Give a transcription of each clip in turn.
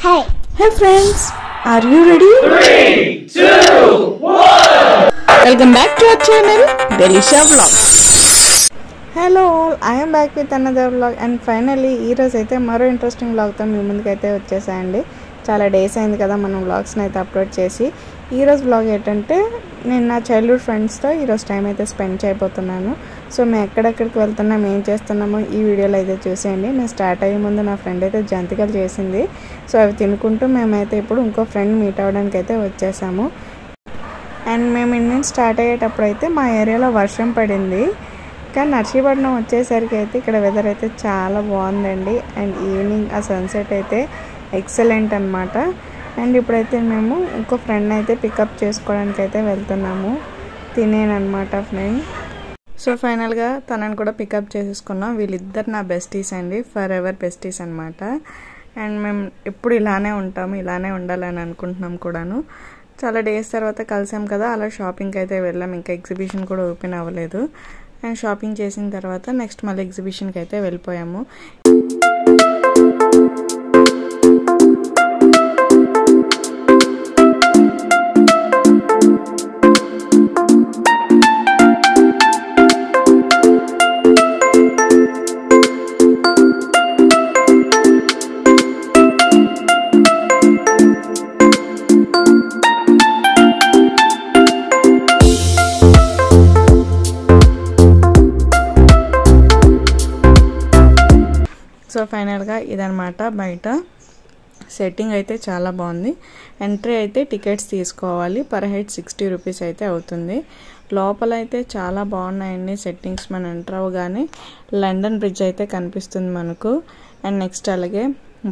Hey. Hey friends, are you ready? 3, 2, 1. Welcome back to our channel, Delisha Vlogs. Hello all, I am back with another vlog and finally ఈ రోజు అయితే మరో interesting vlog తో మీ ముందుకు అయితే వచ్చేసాయండి. చాలా days అయింది కదా మనం vlogs ని అయితే అప్లోడ్ చేసి. ఈ రోజు vlog ఏంటంటే నేను నా చైల్డ్హుడ్ ఫ్రెండ్స్ తో ఈ రోజు టైం అయితే స్పెండ్ చేయబోతున్నాను. సో మేము ఎక్కడెక్కడికి వెళ్తున్నాం ఏం చేస్తున్నామో ఈ వీడియోలో అయితే చూసేయండి. నేను స్టార్ట్ అయ్యే ముందు నా ఫ్రెండ్ అయితే జంతికలు చేసింది. సో అవి తినుకుంటూ మేమైతే ఇప్పుడు ఇంకో ఫ్రెండ్ మీట్ అవ్వడానికి అయితే వచ్చేసాము. అండ్ మేము ఇండియన్ స్టార్ట్ అయ్యేటప్పుడు అయితే మా ఏరియాలో వర్షం పడింది. కానీ నర్సీపట్నం వచ్చేసరికి అయితే ఇక్కడ వెదర్ అయితే చాలా బాగుందండి. అండ్ ఈవినింగ్ ఆ సన్సెట్ అయితే ఎక్సలెంట్ అనమాట. అండ్ ఇప్పుడైతే మేము ఇంకో ఫ్రెండ్ అయితే పికప్ చేసుకోవడానికి అయితే వెళ్తున్నాము. తినేనమాట ఫ్రెండ్. సో ఫైనల్గా తనని కూడా పికప్ చేసేసుకున్నాం. వీళ్ళిద్దరు నా బెస్టీస్ అండి, ఫర్ ఎవర్ బెస్టీస్ అనమాట. అండ్ మేము ఎప్పుడు ఇలానే ఉంటాము, ఇలానే ఉండాలని అనుకుంటున్నాం కూడాను. చాలా డేస్ తర్వాత కలిసాం కదా, అలా షాపింగ్కి అయితే వెళ్ళాం. ఇంకా ఎగ్జిబిషన్ కూడా ఓపెన్ అవ్వలేదు. అండ్ షాపింగ్ చేసిన తర్వాత నెక్స్ట్ మళ్ళీ ఎగ్జిబిషన్కి అయితే వెళ్ళిపోయాము. సో ఫైనల్గా ఇదనమాట బయట సెట్టింగ్ అయితే చాలా బాగుంది. ఎంట్రీ అయితే టికెట్స్ తీసుకోవాలి, పర్ హెడ్ 60 రూపీస్ అయితే అవుతుంది. లోపల అయితే చాలా బాగున్నాయండి సెట్టింగ్స్. మనం ఎంటర్ అవ్వగానే లండన్ బ్రిడ్జ్ అయితే కనిపిస్తుంది మనకు. అండ్ నెక్స్ట్ అలాగే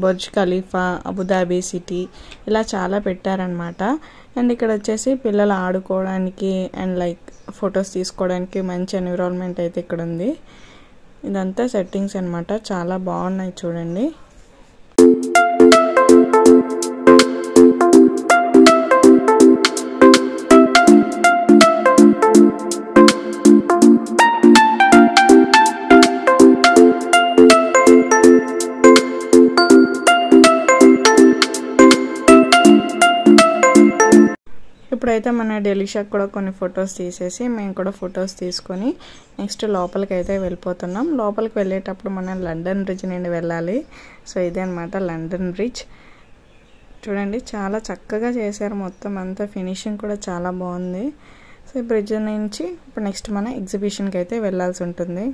బుర్జ్ ఖలీఫా, అబుదాబి సిటీ, ఇలా చాలా పెట్టారనమాట. అండ్ ఇక్కడ వచ్చేసి పిల్లలు ఆడుకోవడానికి అండ్ లైక్ ఫొటోస్ తీసుకోవడానికి మంచి ఎన్విరాన్మెంట్ అయితే ఇక్కడ ఉంది. ఇదంతా సెట్టింగ్స్ అన్నమాట, చాలా బాగున్నాయి చూడండి. ఇప్పుడైతే మన డెలిషాకి కూడా కొన్ని ఫొటోస్ తీసేసి మేము కూడా ఫొటోస్ తీసుకొని నెక్స్ట్ లోపలికి అయితే వెళ్ళిపోతున్నాం. లోపలికి వెళ్ళేటప్పుడు మనం లండన్ బ్రిడ్జ్ నుండి వెళ్ళాలి. సో ఇదే అనమాట లండన్ బ్రిడ్జ్. చూడండి చాలా చక్కగా చేశారు, మొత్తం అంతా ఫినిషింగ్ కూడా చాలా బాగుంది. సో ఈ బ్రిడ్జ్ నుంచి ఇప్పుడు నెక్స్ట్ మన ఎగ్జిబిషన్కి అయితే వెళ్ళాల్సి ఉంటుంది.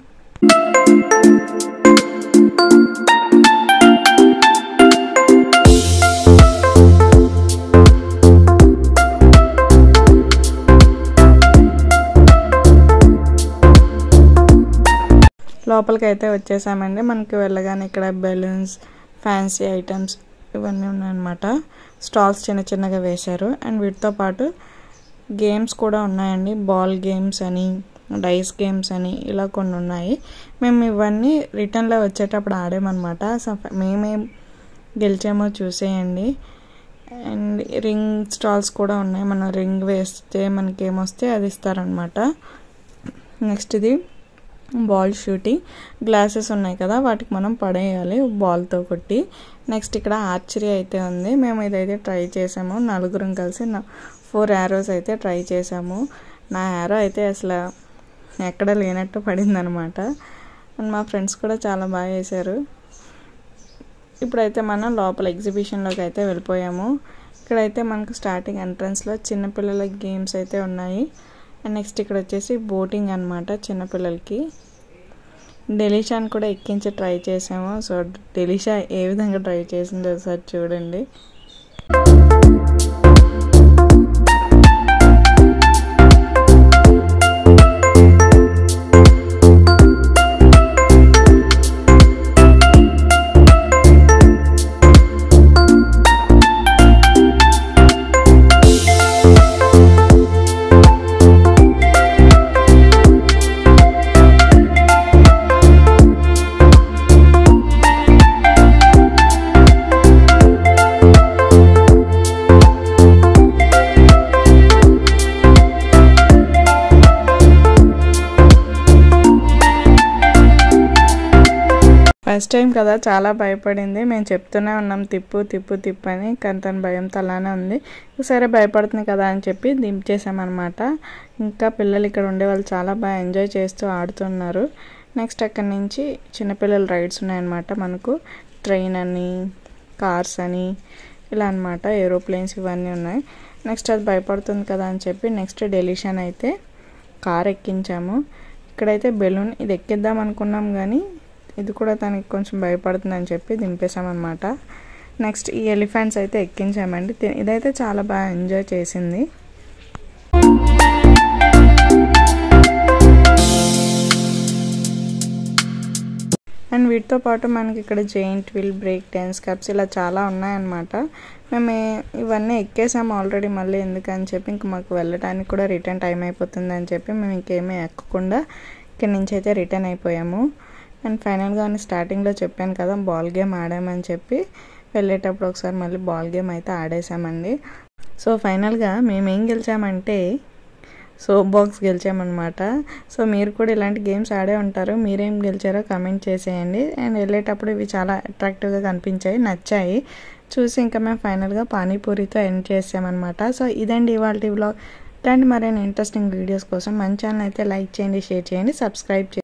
లోపలికి అయితే వచ్చేసామండి. మనకి వెళ్ళగానే ఇక్కడ బెలూన్స్, ఫ్యాన్సీ ఐటమ్స్ ఇవన్నీ ఉన్నాయన్నమాట. స్టాల్స్ చిన్న చిన్నగా వేశారు. అండ్ వీటితో పాటు గేమ్స్ కూడా ఉన్నాయండి. బాల్ గేమ్స్ అని, డైస్ గేమ్స్ అని ఇలా కొన్ని ఉన్నాయి. మేము ఇవన్నీ రిటర్న్లో వచ్చేటప్పుడు ఆడామన్నమాట. సో మేమేం గెలిచామో చూసేయండి. అండ్ రింగ్ స్టాల్స్ కూడా ఉన్నాయి. మనం రింగ్ వేస్తే మనకి ఏమొస్తే అది ఇస్తారనమాట. నెక్స్ట్ ఇది బాల్ షూటింగ్, గ్లాసెస్ ఉన్నాయి కదా వాటికి మనం పడేయాలి బాల్తో కొట్టి. నెక్స్ట్ ఇక్కడ ఆర్చరీ అయితే ఉంది. మేము ఇదైతే ట్రై చేసాము, నలుగురం కలిసి 4 యారోస్ అయితే ట్రై చేసాము. నా యారో అయితే అసలు ఎక్కడ లేనట్టు పడిందనమాట. అండ్ మా ఫ్రెండ్స్ కూడా చాలా బాగా చేశారు. ఇప్పుడైతే మనం లోపల ఎగ్జిబిషన్లోకి అయితే వెళ్ళిపోయాము. ఇక్కడైతే మనకు స్టార్టింగ్ ఎంట్రన్స్లో చిన్నపిల్లల గేమ్స్ అయితే ఉన్నాయి. అండ్ నెక్స్ట్ ఇక్కడ వచ్చేసి బోటింగ్ అనమాట చిన్నపిల్లలకి. డెలిషాని కూడా ఎక్కించి ట్రై చేసాము. సో డెలిషా ఏ విధంగా ట్రై చేసిందో ఒకసారి చూడండి. ఫస్ట్ టైం కదా చాలా భయపడింది. మేము చెప్తూనే ఉన్నాం తిప్పు తిప్పు తిప్పు అని, కానీ తన భయంతో అలానే ఉంది. సరే భయపడుతుంది కదా అని చెప్పి దించేసామన్నమాట. ఇంకా పిల్లలు ఇక్కడ ఉండే వాళ్ళు చాలా బాగా ఎంజాయ్ చేస్తూ ఆడుతున్నారు. నెక్స్ట్ అక్కడి నుంచి చిన్నపిల్లల రైడ్స్ ఉన్నాయన్నమాట. మనకు ట్రైన్ అని, కార్స్ అని ఇలా అనమాట, ఏరోప్లేన్స్ ఇవన్నీ ఉన్నాయి. నెక్స్ట్ అది భయపడుతుంది కదా అని చెప్పి నెక్స్ట్ డెలిషన్ అయితే కార్ ఎక్కించాము. ఇక్కడైతే బెలూన్ ఇది ఎక్కిద్దాం అనుకున్నాం, కానీ ఇది కూడా తనకి కొంచెం భయపడుతుంది అని చెప్పి దింపేసామన్నమాట. నెక్స్ట్ ఈ ఎలిఫెంట్స్ అయితే ఎక్కించామండి. ఇదైతే చాలా బాగా ఎంజాయ్ చేసింది. అండ్ వీటితో పాటు మనకి ఇక్కడ giant wheel, break dance, cups ఇలా చాలా ఉన్నాయన్నమాట. మేము ఇవన్నీ ఎక్కేసాము ఆల్రెడీ, మళ్ళీ ఎందుకని చెప్పి ఇంక మాకు వెళ్ళడానికి కూడా రిటర్న్ టైం అయిపోతుంది అని చెప్పి మేము ఇంకేమీ ఎక్కకుండా ఇక్కడి నుంచి అయితే రిటర్న్ అయిపోయాము. అండ్ ఫైనల్గా స్టార్టింగ్లో చెప్పాను కదా బాల్ గేమ్ ఆడామని చెప్పి, వెళ్ళేటప్పుడు ఒకసారి మళ్ళీ బాల్ గేమ్ అయితే ఆడేసామండి. సో ఫైనల్గా మేమేం గెలిచామంటే సోప్ బాక్స్ గెలిచామన్నమాట. సో మీరు కూడా ఇలాంటి గేమ్స్ ఆడే ఉంటారు, మీరేం గెలిచారో కమెంట్ చేసేయండి. అండ్ వెళ్ళేటప్పుడు ఇవి చాలా అట్రాక్టివ్గా కనిపించాయి, నచ్చాయి చూసి ఇంకా మేము ఫైనల్గా పానీపూరితో ఎండ్ చేసామన్నమాట. సో ఇదండి ఇవాళ వ్లాగ్. ఇలాంటి మరైనా ఇంట్రెస్టింగ్ వీడియోస్ కోసం మన ఛానల్ అయితే లైక్ చేయండి, షేర్ చేయండి, సబ్స్క్రైబ్ చేయండి.